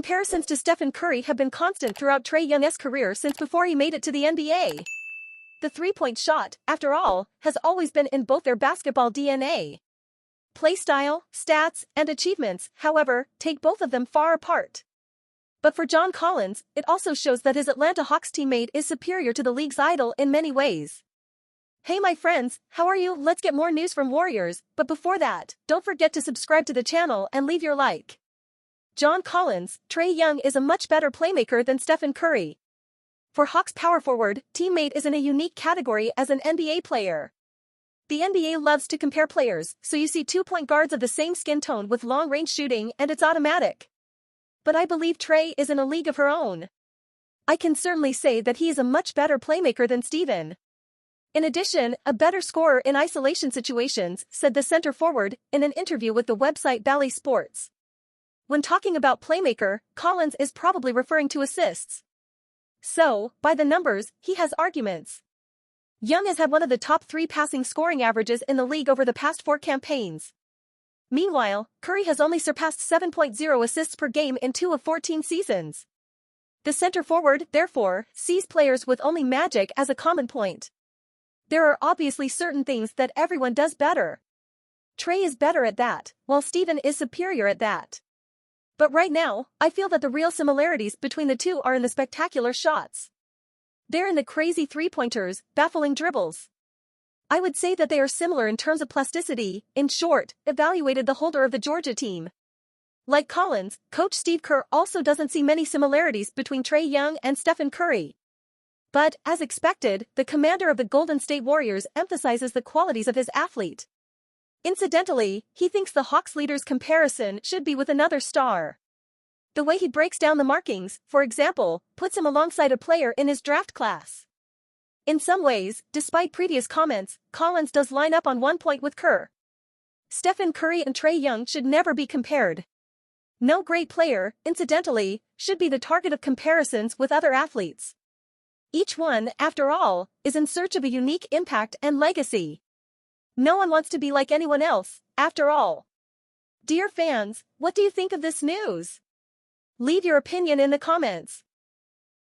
Comparisons to Stephen Curry have been constant throughout Trae Young's career since before he made it to the NBA. The three-point shot, after all, has always been in both their basketball DNA. Play style, stats, and achievements, however, take both of them far apart. But for John Collins, it also shows that his Atlanta Hawks teammate is superior to the league's idol in many ways. Hey my friends, how are you? Let's get more news from Warriors, but before that, don't forget to subscribe to the channel and leave your like. John Collins, Trae Young is a much better playmaker than Stephen Curry. For Hawks power forward, teammate is in a unique category as an NBA player. The NBA loves to compare players, so you see two-point guards of the same skin tone with long-range shooting and it's automatic. But I believe Trae is in a league of her own. I can certainly say that he is a much better playmaker than Stephen. In addition, a better scorer in isolation situations, said the center forward in an interview with the website Bally Sports. When talking about playmaker, Collins is probably referring to assists. So, by the numbers, he has arguments. Young has had one of the top 3 passing scoring averages in the league over the past 4 campaigns. Meanwhile, Curry has only surpassed 7.0 assists per game in 2 of 14 seasons. The center forward, therefore, sees players with only magic as a common point. There are obviously certain things that everyone does better. Trae is better at that, while Stephen is superior at that. But right now, I feel that the real similarities between the two are in the spectacular shots. They're in the crazy three-pointers, baffling dribbles. I would say that they are similar in terms of plasticity. In short, evaluated the holder of the Georgia team. Like Collins, Coach Steve Kerr also doesn't see many similarities between Trae Young and Stephen Curry. But, as expected, the commander of the Golden State Warriors emphasizes the qualities of his athlete. Incidentally, he thinks the Hawks leader's comparison should be with another star. The way he breaks down the markings, for example, puts him alongside a player in his draft class. In some ways, despite previous comments, Collins does line up on one point with Kerr. Stephen Curry and Trae Young should never be compared. No great player, incidentally, should be the target of comparisons with other athletes. Each one, after all, is in search of a unique impact and legacy. No one wants to be like anyone else, after all. Dear fans, what do you think of this news? Leave your opinion in the comments.